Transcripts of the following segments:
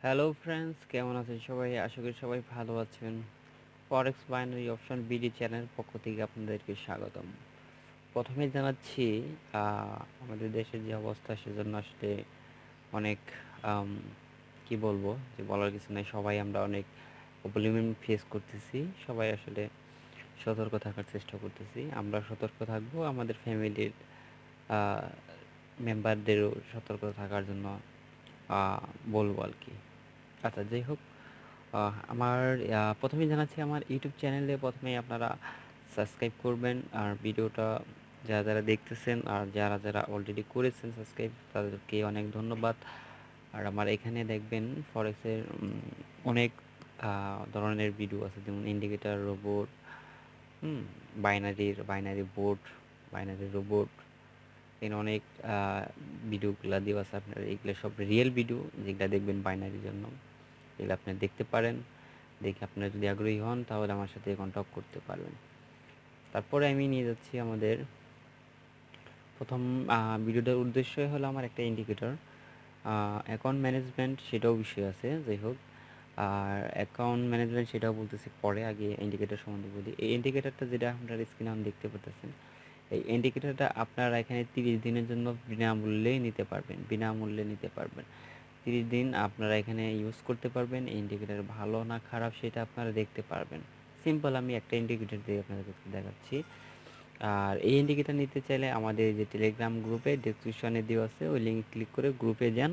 Hello friends, কেমন আছেন সবাই? আশা করি সবাই ভালো আছেন। ফরেক্স বাইনারি অপশন বিডি চ্যানেলের পক্ষ থেকে আপনাদেরকে স্বাগতম। প্রথমেই জানাচ্ছি আমাদের দেশের যে অবস্থা সেজন্য আসলে অনেক আম, কি বলবো, যে বলার কিছু নাই। সবাই আমরা অনেক প্রবলেম ফেস করতেছি। সবাই আসলে সতর্ক থাকার চেষ্টা করতেছি। আমরা সতর্ক থাকবো, আমাদের ফ্যামিলির মেম্বারদেরও সতর্ক থাকার জন্য বলবো আর কি। আচ্ছা, যাই হোক, আমার প্রথমেই জানাচ্ছি আমার ইউটিউব চ্যানেলে প্রথমেই আপনারা সাবস্ক্রাইব করবেন। আর ভিডিওটা যারা যারা দেখতেছেন আর যারা যারা অলরেডি করেছেন সাবস্ক্রাইব, তাদেরকে অনেক ধন্যবাদ। আর আমার এখানে দেখবেন ফরেক্সের অনেক ধরনের ভিডিও আছে, যেমন indicator robot, binary board, binary robot, এখানে অনেক ভিডিওগুলো দেওয়া আছে। আপনার এগুলো সব রিয়েল ভিডিও, যেগুলো দেখবেন বাইনারির জন্য, এগুলো আপনি দেখতে পারেন। দেখে আপনারা যদি আগ্রহী হন তাহলে আমার সাথে কন্ট্যাক্ট করতে পারবেন। তারপরে আমি নিয়ে যাচ্ছি আমাদের প্রথম ভিডিওটার উদ্দেশ্যই হলো আমার একটা ইন্ডিকেটর অ্যাকাউন্ট ম্যানেজমেন্ট, সেটাও বিষয় আছে। যাই হোক, আর অ্যাকাউন্ট ম্যানেজমেন্ট সেটাও বলতেছি পরে, আগে ইন্ডিকেটর সম্বন্ধে বলি। এই ইন্ডিকেটরটা যেটা আপনারা স্ক্রিনে দেখতে পাচ্ছেন, এই ইন্ডিকেটরটা আপনারা এখানে 30 দিনের জন্য বিনামূল্যে নিতে পারবেন। 30 দিন আপনারা এখানে ইউজ করতে পারবেন। এই ইন্ডিকেটর ভালো না খারাপ সেটা আপনারা দেখতে পারবেন। সিম্পল আমি একটা ইন্ডিকেটর দিয়ে আপনাদেরকে দেখাচ্ছি। আর এই ইন্ডিকেটর নিতে চাইলে আমাদের যে টেলিগ্রাম গ্রুপে ডেসক্রিপশনে দেওয়া আছে, ওই লিঙ্ক ক্লিক করে গ্রুপে যান।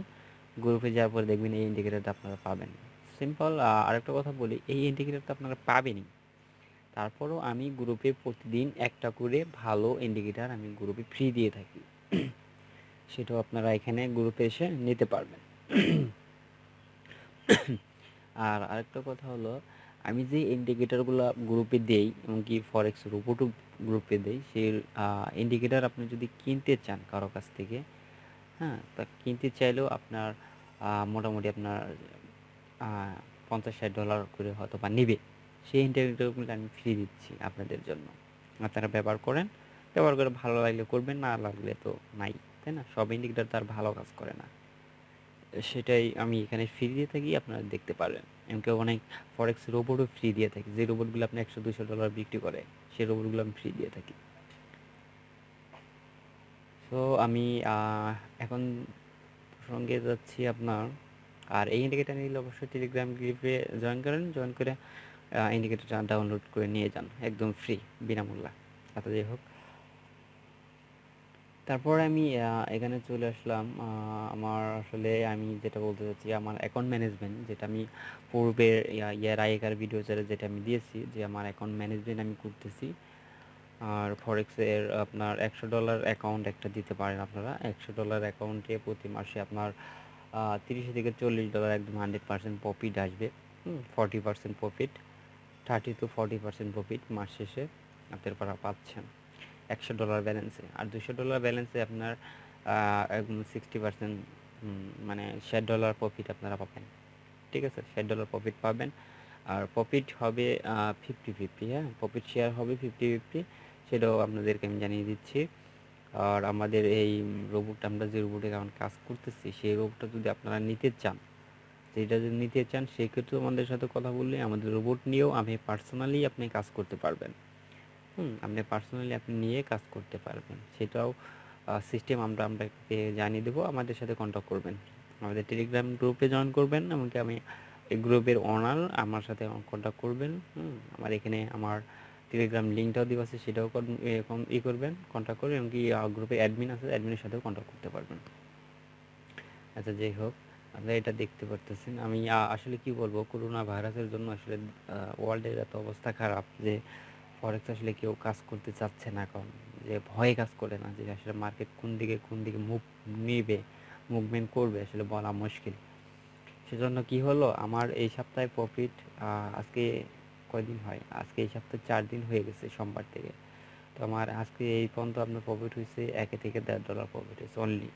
গ্রুপে যাওয়ার পরে দেখবেন এই ইন্ডিকেটরটা আপনারা পাবেন। সিম্পল। আরেকটা কথা বলি, এই ইন্ডিকেটরটা আপনারা পাবেনই। তারপরও আমি গ্রুপে প্রতিদিন একটা করে ভালো ইন্ডিকেটর আমি গ্রুপে ফ্রি দিয়ে থাকি। সেটাও আপনারা এখানে গ্রুপে এসে নিতে পারবেন। আর আরেকটা কথা হলো, আমি যে ইন্ডিকেটরগুলো গ্রুপে দেই, এমনকি ফরেক্স রোবটও গ্রুপে দেই, সেই ইন্ডিকেটর আপনি যদি কিনতে চান কারো কাছ থেকে, হ্যাঁ, তা কিনতে চাইলেও আপনার মোটামুটি আপনার $50-60 করে হয়তো বা নেবে। সেই ইন্ডিকেটরগুলো আমি ফ্রি দিচ্ছি আপনাদের জন্য। আপনারা ব্যবহার করেন, ব্যবহার করে ভালো লাগলে করবেন, না লাগলে তো নাই, তাই না? সব ইন্ডিকেটর তার ভালো কাজ করে না। সেটাই আমি এখানে ফ্রি দিয়ে থাকি, আপনারা দেখতে পারেন। এমনকি অনেক ফরেক্স রোবটও ফ্রি দিয়ে থাকি, যে রোবটগুলো আপনি $100-200 বিক্রি করে, সেই রোবটগুলো আমি ফ্রি দিয়ে থাকি। সো আমি এখন সঙ্গে যাচ্ছি আপনার। আর এই ইন্ডিকেটার নিলে অবশ্যই টেলিগ্রাম গ্রুপে জয়েন করেন, জয়েন করে ইন্ডিকেটারটা ডাউনলোড করে নিয়ে যান, একদম ফ্রি, বিনামূল্যে। আচ্ছা, যাই হোক, তারপরে আমি এখানে চলে আসলাম। আমার আসলে আমি যেটা বলতে চাচ্ছি, আমার অ্যাকাউন্ট ম্যানেজমেন্ট, যেটা আমি পূর্বের ইয়ার আগেকার ভিডিও যেটা আমি দিয়েছি, যে আমার অ্যাকাউন্ট ম্যানেজমেন্ট আমি করতেছি। আর ফরেক্সের আপনার $100 অ্যাকাউন্ট একটা দিতে পারেন আপনারা। $100 অ্যাকাউন্টে প্রতি মাসে আপনার 30 থেকে $40 একদম 100% প্রফিট আসবে। 40% প্রফিট, 30 to 40% প্রফিট মাস শেষে আপনারা পাচ্ছেন $100 ব্যালেন্সে। আর $200 ব্যালেন্সে আপনার একদম 60%, মানে $60 প্রফিট আপনারা পাবেন। ঠিক আছে, $60 প্রফিট পাবেন। আর প্রফিট হবে 50-50, হ্যাঁ, প্রফিট শেয়ার হবে 50-50, সেটাও আপনাদেরকে আমি জানিয়ে দিচ্ছি। আর আমাদের এই রোবটটা, আমরা যে রোবটে এখন কাজ করতেছি, সেই রোবটটা যদি আপনারা নিতে চান, যেটা যদি নিতে চান, সেক্ষেত্রেও আমাদের সাথে কথা বললে আমাদের রোবট নিয়েও আমি পার্সোনালি আপনি কাজ করতে পারবেন। আপনি পার্সোনালি আপনি নিয়ে কাজ করতে পারবেন। সেটাও সিস্টেম আপনাকে জানিয়ে দেবো। আমাদের সাথে কন্ট্যাক্ট করবেন, আমাদের টেলিগ্রাম গ্রুপে জয়েন করবেন। এমনকি আমি এই গ্রুপের ওনার, আমার সাথে কন্ট্যাক্ট করবেন। আমার এখানে আমার টেলিগ্রাম লিঙ্কটাও দেওয়া আছে, সেটাও করবেন, কন্ট্যাক্ট করবেন। এমনকি গ্রুপে অ্যাডমিন আছে, অ্যাডমিনের সাথেও কন্ট্যাক্ট করতে পারবেন। আচ্ছা, যাই হোক, আপনারা এটা দেখতে পারতেছেন। আমি আসলে কি বলবো, করোনা ভাইরাসের জন্য আসলে ওয়ার্ল্ডের এত অবস্থা খারাপ যে ফরেক্স আসলে কেউ কাজ করতে চাচ্ছে না এখন। যে ভয়ে কাজ করে না, যে আসলে মার্কেট কোন দিকে মুভ নিবে, মুভমেন্ট করবে, আসলে বলা মুশকিল। সেজন্য কি হলো, আমার এই সপ্তাহে প্রফিট আজকে কয়দিন হয়, আজকে এই সপ্তাহে 4 দিন হয়ে গেছে, সোমবার থেকে। তো আমার আজকে এই পর্যন্ত আপনার প্রফিট হয়েছে $1 থেকে $1.5 প্রফিট হয়েছে অনলি।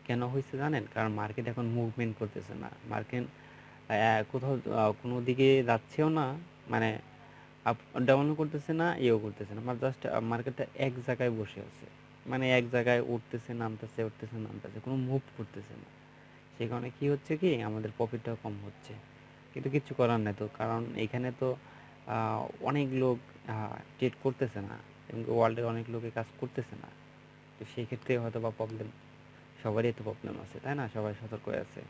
কেন হয়েছে জানেন? কারণ মার্কেট এখন মুভমেন্ট করতেছে না। মার্কেট কোথাও কোনো দিকে যাচ্ছেও না, মানে আপ ডাউনও করতেছে না, ইয়েও করতেছে না, মানে জাস্ট মার্কেটটা এক জায়গায় বসে আছে। মানে এক জায়গায় উঠতেছে নামতেছে, উঠতেছে নামতেছে, কোনো মুভ করতেছে না। সেই কারণে কি হচ্ছে কি আমাদের প্রফিটটাও কম হচ্ছে। কিন্তু কিচ্ছু করার নাই তো, কারণ এখানে তো অনেক লোক ট্রেড করতেছে না, এবং ওয়ার্ল্ডের অনেক লোকে কাজ করতেছে না। তো সেই ক্ষেত্রে হয়তো বা প্রবলেম, সবারই তো প্রবলেম আছে, তাই না? সবাই সতর্ক হয়ে আছে।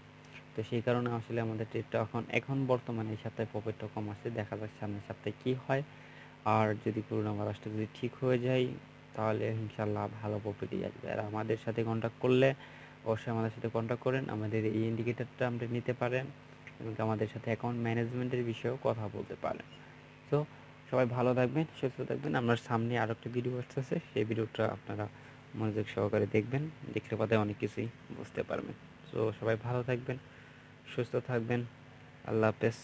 তো সেই কারণে আসলে আমাদের ট্রেডটা এখন বর্তমানে এই সপ্তাহে প্রফিটটা কম আসছে, দেখা যাক সামনের সপ্তাহে কি হয়। আর যদি করোনা ভাইরাসটা যদি ঠিক হয়ে যায়, তাহলে ইনশাল্লাহ ভালো প্রফিটই আসবে। আর আমাদের সাথে কন্ট্যাক্ট করলে অবশ্যই আমাদের সাথে কন্ট্যাক্ট করেন, আমাদের এই ইন্ডিকেটরটা আপনি নিতে পারেন, এবং আমাদের সাথে অ্যাকাউন্ট ম্যানেজমেন্টের বিষয়েও কথা বলতে পারেন। তো সবাই ভালো থাকবেন, সুস্থ থাকবেন। আমার সামনে আরও একটা ভিডিও আসতেছে, সেই ভিডিওটা আপনারা মনোযোগ সহকারে দেখবেন, দেখলে পরে অনেক কিছুই বুঝতে পারবেন। তো সবাই ভালো থাকবেন, সুস্থ থাকবেন। আল্লাহ হাফেজ।